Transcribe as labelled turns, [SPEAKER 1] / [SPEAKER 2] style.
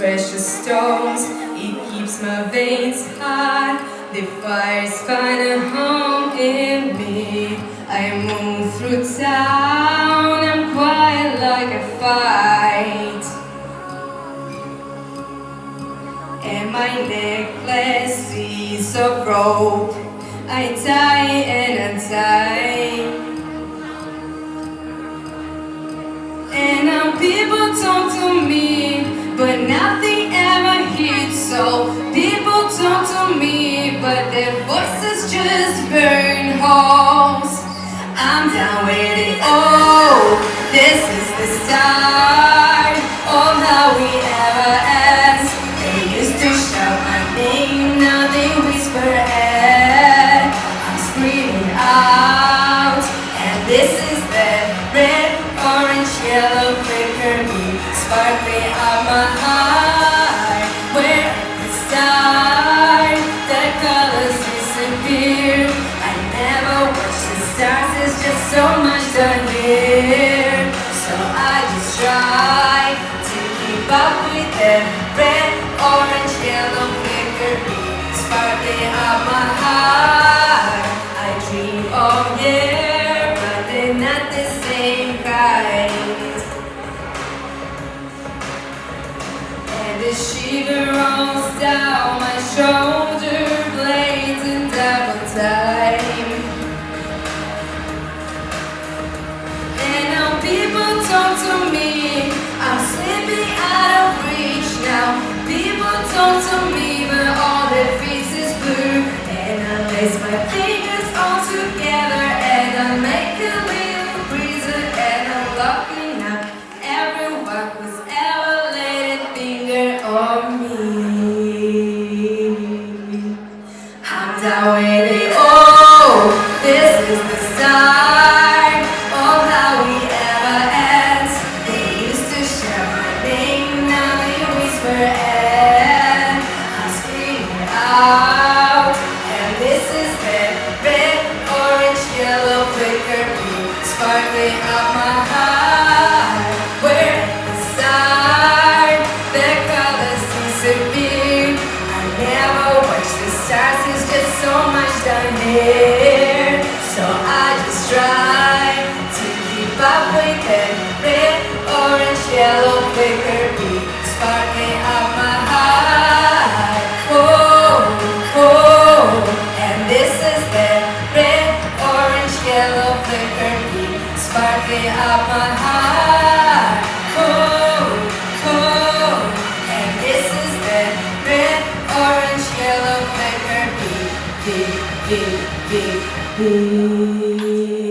[SPEAKER 1] precious stones. It keeps my veins hot. The fires find a home in me. I move through town. I'm quiet like a fight. And my necklace is of rope. I tie and untie. And now people talk to me, but nothing ever hits. So people talk to me, but their voices just burn holes. I'm down with it. Oh, this is the start of how we ever ends. They used to shout my name, now they whisper it. I'm screaming out, and this is the red, orange, yellow flicker me, sparkling up my heart. Where at the start, the colors disappear. I never watch the stars, there's just so much done here. So I just try to keep up with the red, orange, yellow flicker me, sparkling up my heart. I dream of year, but they're not the same kind. And the shiver rolls down my shoulder blades in double time. And now people talk to me, I'm slipping out of reach now. People talk to me, but all their faces blue. And I lace my fingers all together, and I make a little breeze, and I'm locking up everyone who's ever laid a finger on me. I'm down with it. Oh, this is the start of how we ever end. They used to shout my name, now they whisper it. I'm screaming out, and this is the red, orange, yellow flicker blue, sparkling up my heart. Where at the start, the colors disappear. I never watch the stars, there's just so much done here. So I just try to keep up with the red, orange, yellow flicker beat, sparkling up my heart. Oh, oh, and this is the red, orange, yellow flicker beat, sparkling up my heart. Oh, oh, and this is the red, orange, yellow flicker beat, beat, beat, beat, beat.